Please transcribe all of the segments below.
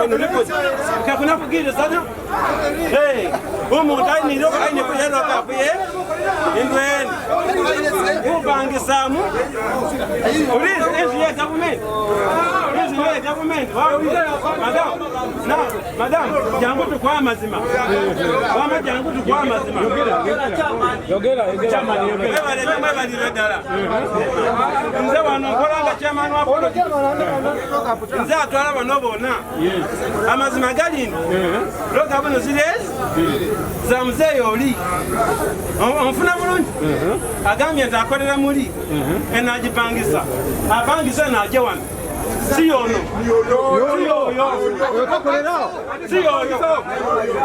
on record. Kakuna kugire sana. Hey, umuntu ayiniro ayine kuyero kapuye. Indwen. Ubange samu. Please, is your government. Is your government. Madam. Now, madam, jangu tukwa mazima. Wama jangu tukwa mazima. Yogera. Nze wanokolanga chairman wa polo. Nze atwala banobona. Amazima galino. Loka bano serious? Za mzee yoli. Onfuna bulungi. Agambye ntakolera muli. Enajipangisa. Apangisa naje wano. Siyono.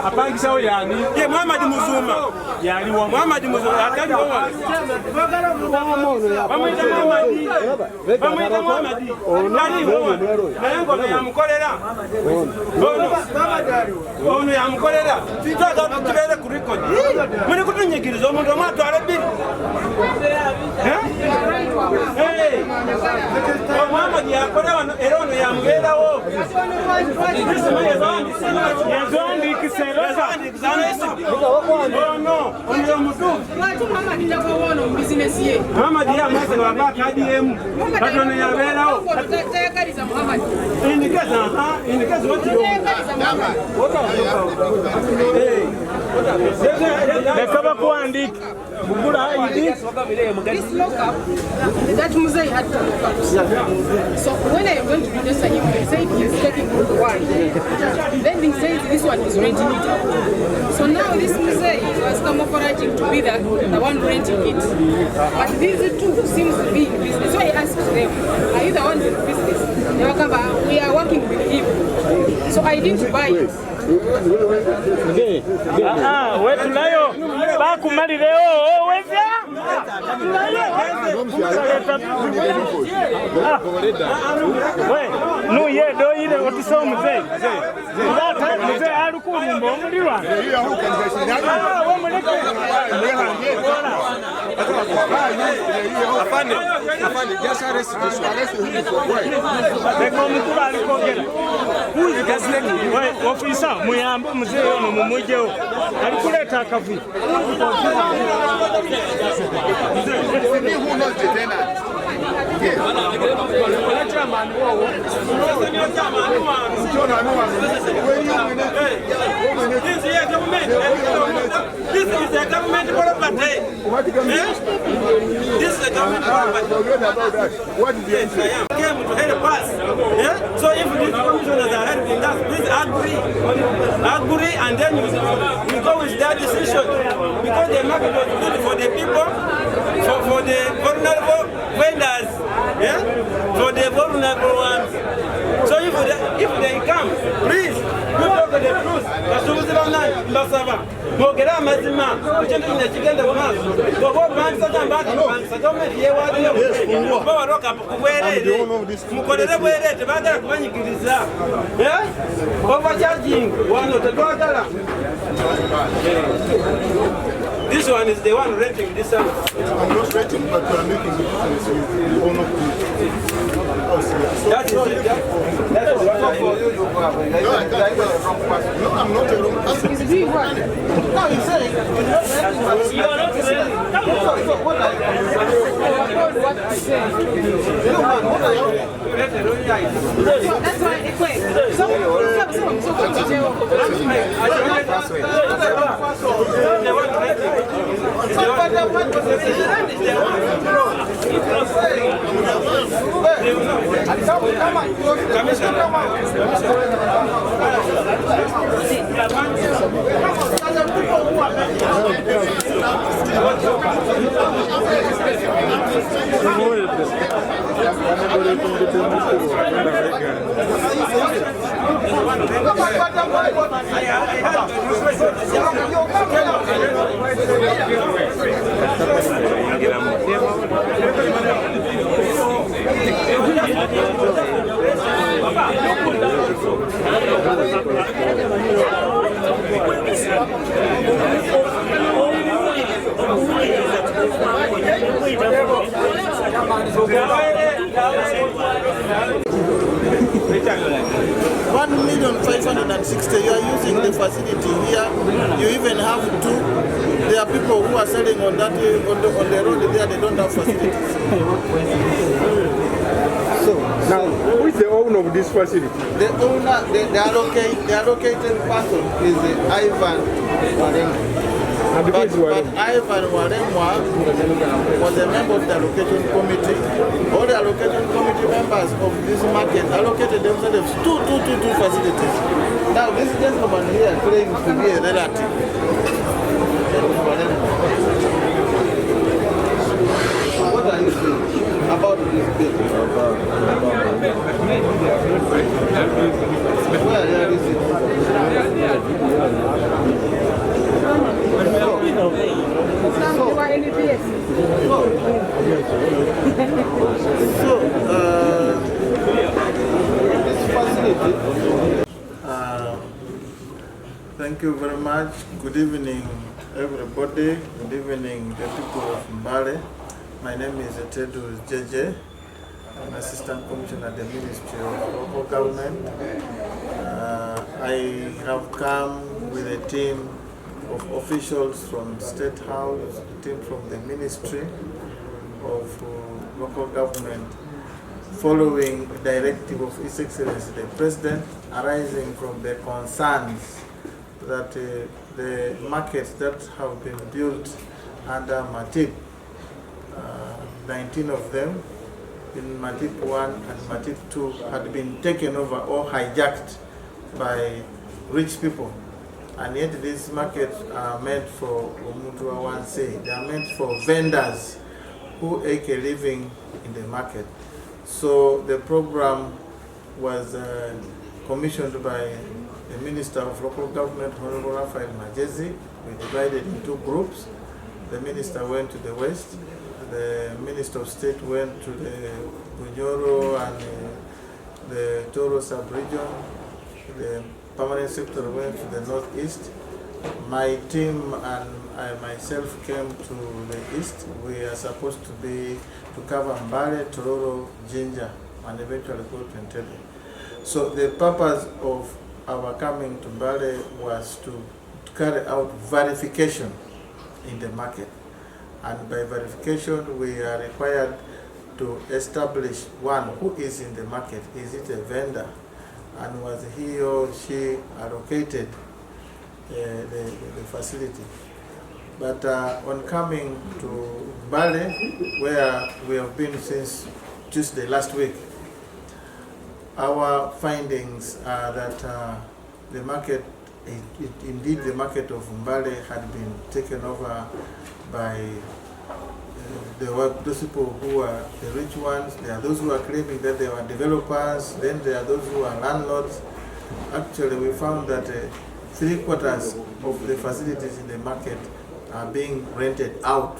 Apangisa oyani. Ye Muhammad Muzuma. Yani wa Muhammad Muzuma atali wa. Bamwita Muhammad. Nani wa. Nayengo yamukolera. Ono yamukolera. Tutaga tukirere ku record. Mune kutunyigiriza omuntu omwatwala biri. Hey. Muhammad yakola erono yamugerawo. Muhammad yamaze wabakadi emu. Katono yaberawo. Indikeza what you Nekaba kuandika. This lockup, that Musei had to look up. So when I went to register him, they said he's taking one. Then they said this one is renting it out. So now this Musei was camouflaging to be the one renting it. But these two seems to be in business. So I asked them, are you the one in business? They were come, we are working with him. So I didn't buy it. Wetu nayo bakumali leo weza no ye do ile otiso mzee mzee alukumbo omulirwa afande just arrest this one ofisa muyambo mzee ono mumujeo alikuleta akavi This is a government property. This is a government property. What did you say? Came to help us. So if these commissioners are helping us, please agree, and then we go with their decision. Because the market was good for the people, for the vulnerable vendors, for the vulnerable ones. So if they come, please, you talk to the truth. Mogera mazima uchendo kinachigenda kumaso gogo banza tambati banza government yewadyo baba roka kubwerere mukolere bwerere bagala kubanyikiriza overcharging wano tetwagala. This one is the one renting this one. I'm not renting, but we are making the business with the owner of That is it. That's what for you. No, I'm not a wrong person. No, you say you are not ready. What I say. That's why it's quick. 1,560,000. You are using the facility here. You even have two. There are people who are selling on that on the road there. They don't have facilities. So now, who is the owner of this facility? The owner, the allocated person is Ivan Waremwa. But Ivan Waremwa was a member of the allocation committee. All the allocation committee members of this market allocated themselves two facilities. Now this gentleman here claims to be a relative. What are you saying about this bill? Where is it? This facility. Thank you very much. Good evening, everybody. Good evening, the people of Mbale. My name is Tedu JJ. I'm Assistant Commissioner at the Ministry of Local Government. I have come with a team of officials from State House, a team from the Ministry of Local Government, following the directive of His Excellency the President, arising from the concerns that the markets that have been built under MATIP, 19 of them in MATIP 1 and MATIP 2 had been taken over or hijacked by rich people. And yet these markets are meant for Umutua Wanse. They are meant for vendors who make a living in the market. So the program was commissioned by the Minister of Local Government, Honorable Raphael Majezi. We divided in two groups. The Minister went to the west. The Minister of State went to the Bunyoro and the Toro sub-region. The Permanent Secretary went to the northeast. My team and I myself came to the east. We are supposed to cover Mbale, Tororo, Jinja, and eventually go to Entebbe. So the purpose of our coming to Mbale was to carry out verification in the market. And by verification, we are required to establish one, who is in the market. Is it a vendor? And was he or she allocated the facility? But on coming to Mbale, where we have been since Tuesday last week, our findings are that the market, indeed the market of Mbale had been taken over by those people who are the rich ones. There are those who are claiming that they were developers, then there are those who are landlords. Actually, we found that 3/4 of the facilities in the market are being rented out.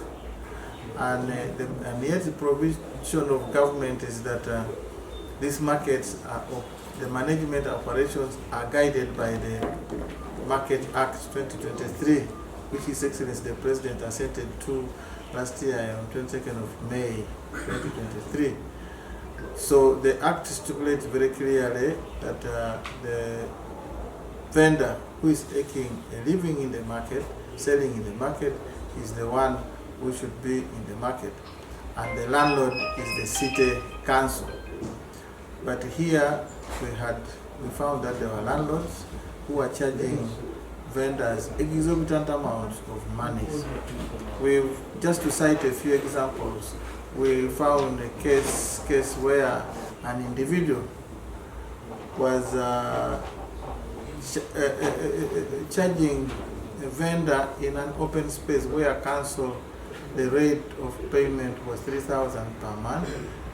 And yet the provision of government is that these markets, the management operations are guided by the Market Act 2023, which His Excellency the President assented to last year on 22nd of May 2023. So the Act stipulates very clearly that the vendor who is taking a living in the market, selling in the market, is the one who should be in the market, and the landlord is the city council. But here we found that there were landlords who are charging vendors exorbitant amounts of money. Just to cite a few examples, we found a case where an individual was charging a vendor in an open space where council, the rate of payment was 3,000 per month.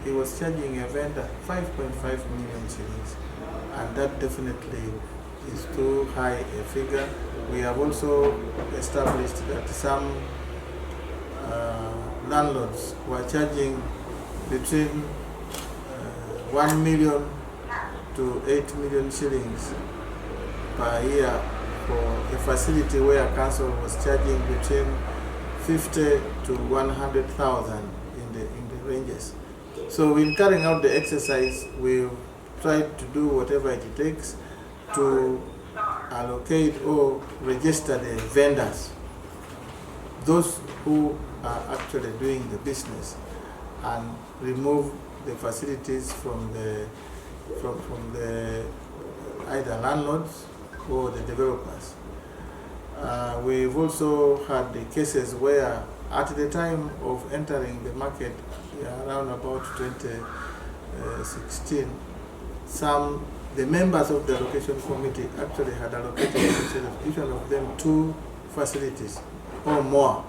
He was charging a vendor 5.5 million shillings, and that definitely is too high a figure. We have also established that some landlords were charging between 1 million to 8 million shillings per year for a facility where council was charging between 50 to 100,000 in the ranges. So in carrying out the exercise, we've tried to do whatever it takes to allocate or register the vendors, those who are actually doing the business, and remove the facilities from the either landlords or the developers. We've also had the cases where at the time of entering the market, around about 2016, the members of the allocation committee actually had allocated each one of them 2 facilities or more.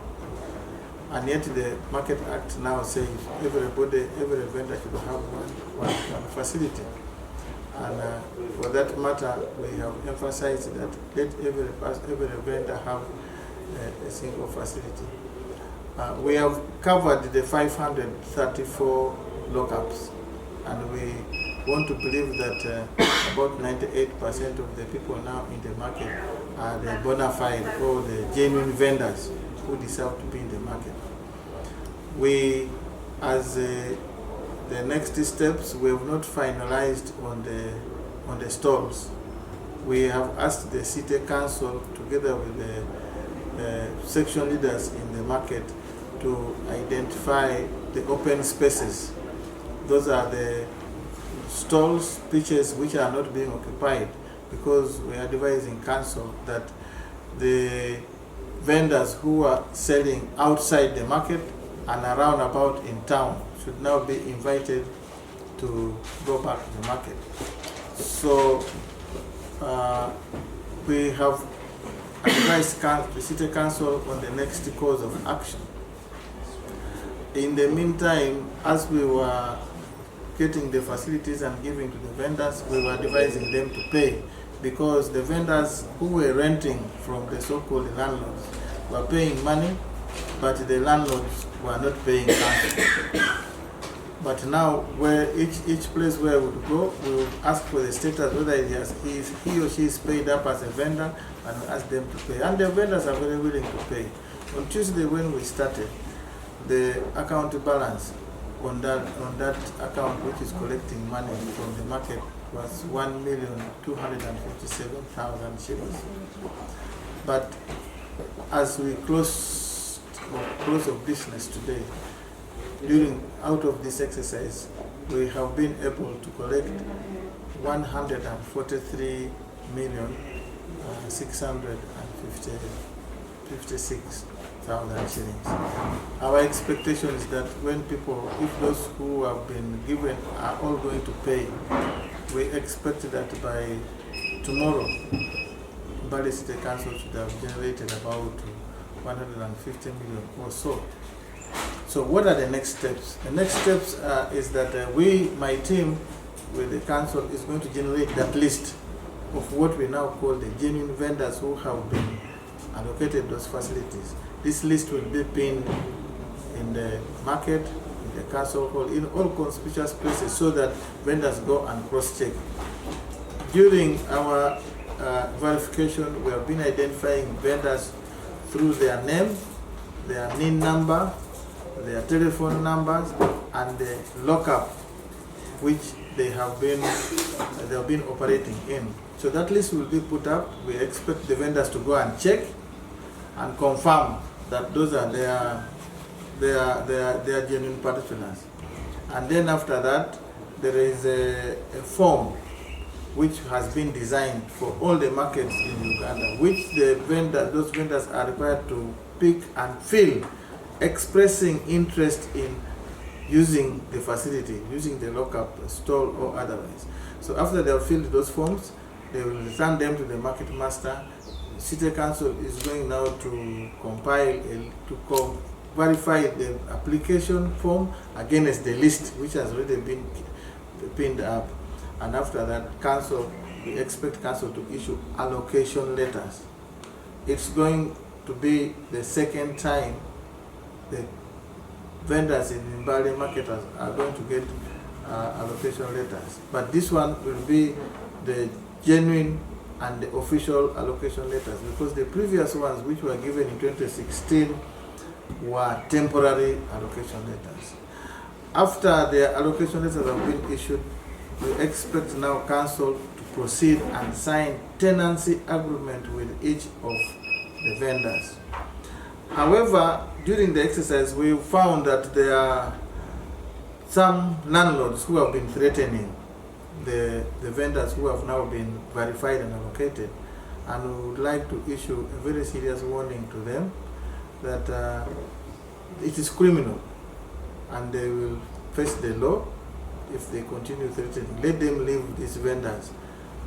And yet the Market Act now says every vendor should have one facility. And for that matter, we have emphasized that let every vendor have a single facility. We have covered the 534 lockups, and we want to believe that about 98% of the people now in the market are the bona fide or the genuine vendors who deserve to be in the market. We, as the next steps, we have not finalized on the stalls. We have asked the city council together with the section leaders in the market to identify the open spaces. Those are the stalls, pitches which are not being occupied, because we are advising council that the vendors who are selling outside the market and around about in town should now be invited to go back to the market. So we have advised the city council on the next course of action. In the meantime, as we were getting the facilities and giving to the vendors, we were advising them to pay, because the vendors who were renting from the so-called landlords were paying money, but the landlords were not paying cash. But now, where each place where we would go, we would ask for the status whether he or she is paid up as a vendor, and we ask them to pay. And the vendors are very willing to pay. On Tuesday, when we started, the account balance on that account, which is collecting money from the market, was 1,257,000 shillings. But as we close of business today, out of this exercise, we have been able to collect 143,656,000 shillings. Our expectation is that when people, if those who have been given are all going to pay, we expect that by tomorrow, Mbale City Council should have generated about 150 million or so. So what are the next steps? The next steps is that my team with the council is going to generate that list of what we now call the genuine vendors who have been allocated those facilities. This list will be pinned in the market, in the council hall, in all conspicuous places, so that vendors go and cross-check. During our verification, we have been identifying vendors through their name, their NIN number, their telephone numbers, and the lockup which they have been operating in. So that list will be put up. We expect the vendors to go and check and confirm that those are their genuine particulars. And then after that, there is a form which has been designed for all the markets in Uganda, which those vendors are required to pick and fill, expressing interest in using the facility, using the lockup, stall or otherwise. So after they have filled those forms, they will return them to the market master. City Council is going now to compile, verify the application form against the list which has already been pinned up. And after that, we expect council to issue allocation letters. It's going to be the second time the vendors in Mbale market are going to get allocation letters. But this one will be the genuine and the official allocation letters, because the previous ones which were given in 2016 were temporary allocation letters. After the allocation letters have been issued, we expect now council to proceed and sign tenancy agreement with each of the vendors. However, during the exercise, we found that there are some landlords who have been threatening the vendors who have now been verified and allocated, and we would like to issue a very serious warning to them that it is criminal and they will face the law if they continue threatening. Let them leave these vendors.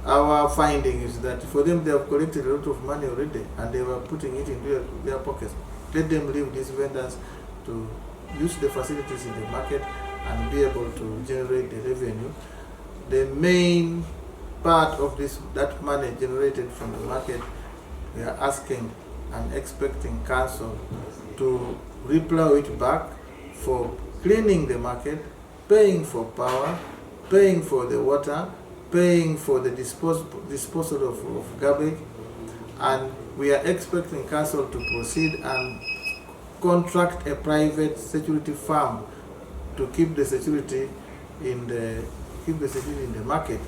Our finding is that for them, they have collected a lot of money already and they were putting it into their pockets. Let them leave these vendors to use the facilities in the market and be able to generate the revenue. The main part of that money generated from the market, we are asking and expecting council to replow it back for cleaning the market, paying for power, paying for the water, paying for the disposal of garbage, and we are expecting council to proceed and contract a private security firm to keep the security in the market.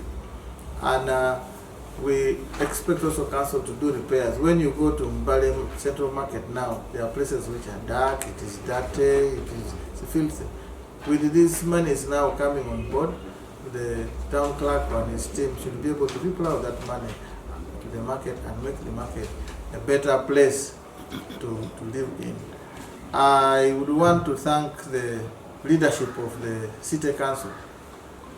And we expect also council to do repairs. When you go to Mbale Central Market now, there are places which are dark, it is dirty, it is filthy. With this money is now coming on board, the town clerk and his team should be able to replow that money to the market and make the market a better place to live in. I would want to thank the leadership of the city council,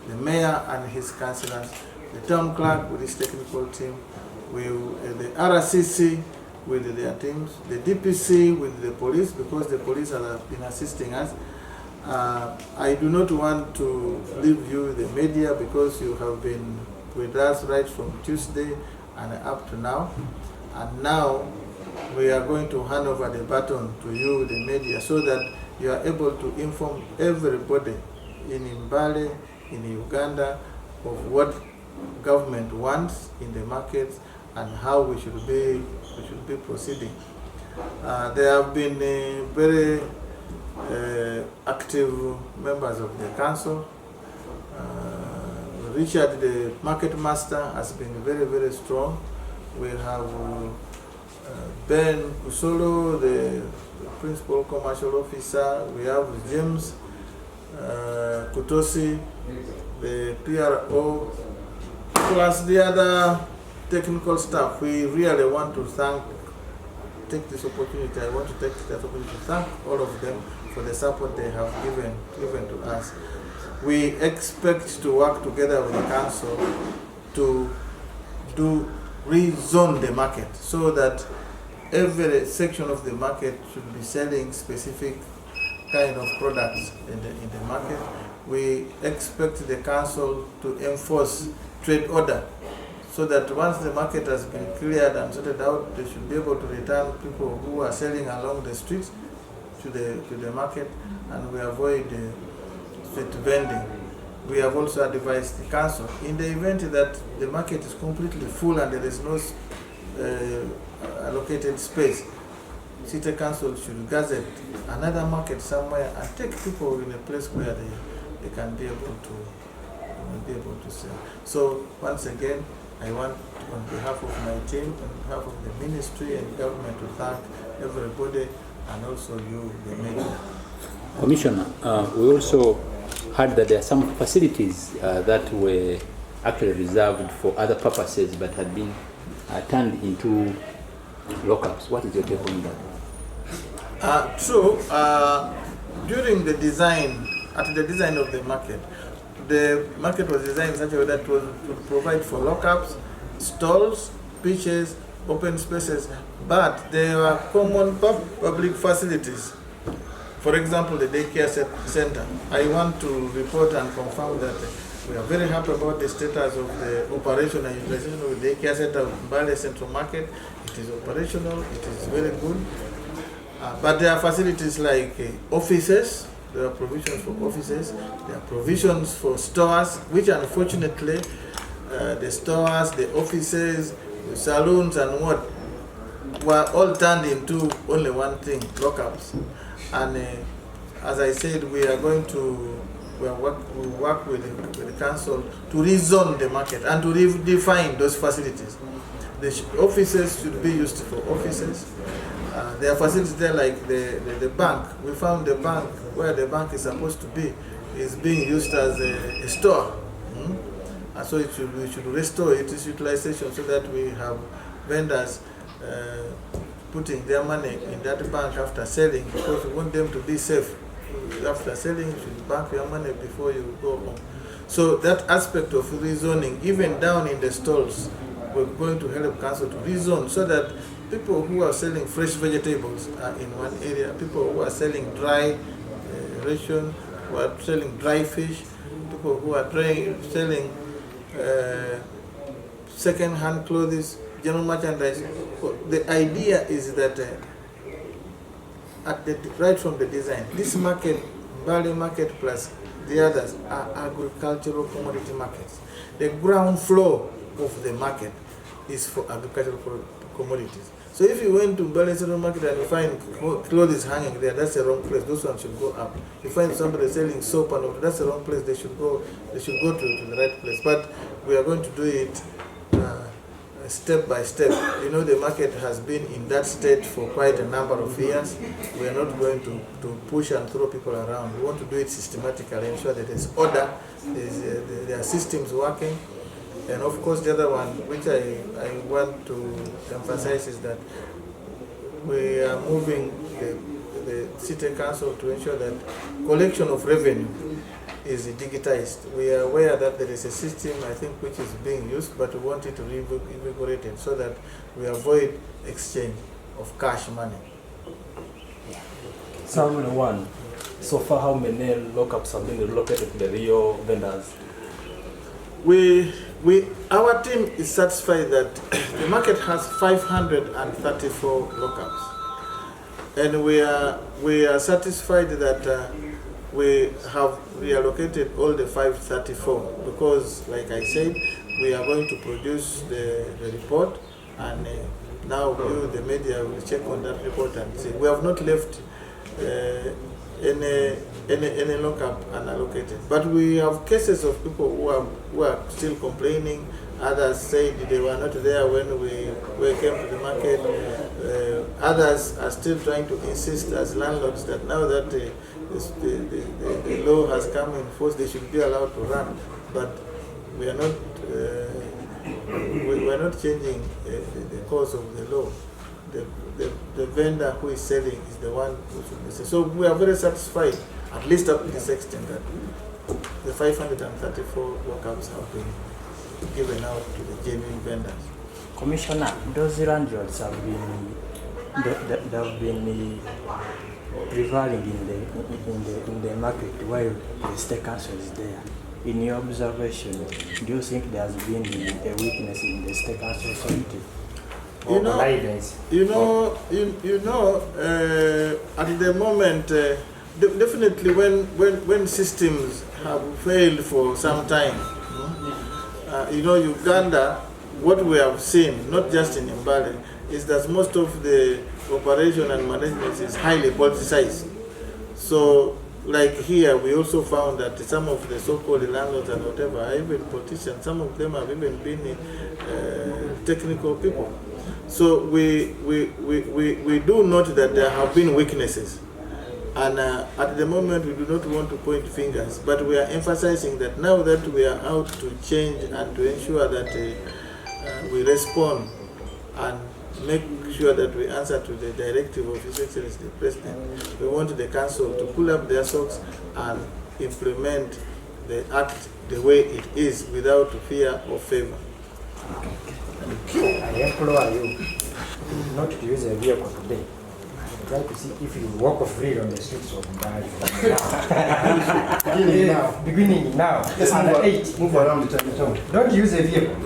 the mayor and his councillors, the town clerk with his technical team, with the RCC with their teams, the DPC with the police, because the police have been assisting us. I do not want to leave you, the media, because you have been with us right from Tuesday and up to now. And now we are going to hand over the baton to you, the media, so that you are able to inform everybody in Mbale, in Uganda, of what government wants in the markets and how we should be proceeding. There have been very active members of the council. Richard, the market master, has been very, very strong. We have Ben Kusolo, the principal commercial officer. We have James Kutosi, the PRO, plus the other technical staff. We really want to take this opportunity. I want to take this opportunity to thank all of them for the support they have given to us. We expect to work together with the council to rezone the market so that every section of the market should be selling specific kind of products in the market. We expect the council to enforce trade order so that once the market has been cleared and sorted out, they should be able to return people who are selling along the streets to the market, and we avoid street vending. We have also advised the council, in the event that the market is completely full and there is no allocated space, city council should gazette another market somewhere and take people in a place where they can be able to sell. So once again, I want, on behalf of my team, on behalf of the ministry and government, to thank everybody and also you, the media. Commissioner, we also heard that there are some facilities that were actually reserved for other purposes but had been turned into lockups. What is your take on that? True. During the design, at the design of the market was designed in such a way that was to provide for lockups, stalls, pitches, open spaces, but there are common public facilities. For example, the daycare center. I want to report and confirm that we are very happy about the status of the operation and utilization of the daycare center of Mbale Central Market. It is operational, it is very good. But there are facilities like offices. There are provisions for offices. There are provisions for stores, which unfortunately, the stores, the offices, the saloons and what were all turned into only one thing, lockups. And as I said, we are going to we work with the council to rezone the market and to redefine those facilities. The offices should be used for offices. There are facilities there like the bank. We found the bank where the bank is supposed to be is being used as a store. And so we should restore its utilization so that we have vendors putting their money in that bank after selling, because we want them to be safe. After selling, you should bank your money before you go home. So that aspect of rezoning, even down in the stalls, we're going to help council to rezone so that people who are selling fresh vegetables are in one area, people who are selling dry ration, who are selling dry fish, people who are selling second-hand clothes, general merchandise. The idea is that right from the design, this market, Mbale Market plus the others, are agricultural commodity markets. The ground floor of the market is for agricultural commodities. So if you went to Mbale Central Market and you find clothes hanging there, that's the wrong place. Those ones should go up. You find somebody selling soap and all, that's the wrong place. They should go to the right place. But we are going to do it step by step. You know, the market has been in that state for quite a number of years. We are not going to push and throw people around. We want to do it systematically, ensure that there's order, there are systems working. And of course, the other one, which I want to emphasize, is that we are moving the city council to ensure that collection of revenue is digitized. We are aware that there is a system, I think, which is being used, but we want it to be invigorated so that we avoid exchange of cash money. Ceremony 1. So far, how many lockups have been relocated to the real vendors? Our team is satisfied that the market has 534 lockups, and we are satisfied that we have reallocated all the 534 because, like I said, we are going to produce the report, and now you, the media, will check on that report and see. We have not left any lockup unallocated, but we have cases of people who are still complaining. Others said they were not there when we came to the market. Others are still trying to insist as landlords that now that the law has come in force, they should be allowed to run. But we are not changing the course of the law. The vendor who is selling is the one who should be selling. So we are very satisfied, at least up to this extent, that the 534 lockups have been given out to the genuine vendors. Commissioner, those landlords have been prevailing in the market while the state council is there. In your observation, do you think there has been a weakness in the state council authority? At the moment, definitely when systems have failed for some time, Uganda, what we have seen, not just in Mbale, is that most of the operation and management is highly politicized. So, like here, we also found that some of the so-called landlords and whatever are even politicians. Some of them have even been technical people. So we do note that there have been weaknesses. And at the moment, we do not want to point fingers, but we are emphasizing that now that we are out to change and to ensure that we respond and make sure that we answer to the directive of His Excellency the President, we want the Council to pull up their socks and implement the act the way it is without fear or favor. I implore you not to use a vehicle today. Try to see if you walk free on the streets of Mbale. Beginning now. Under 8. Move around the town. Don't use a vehicle.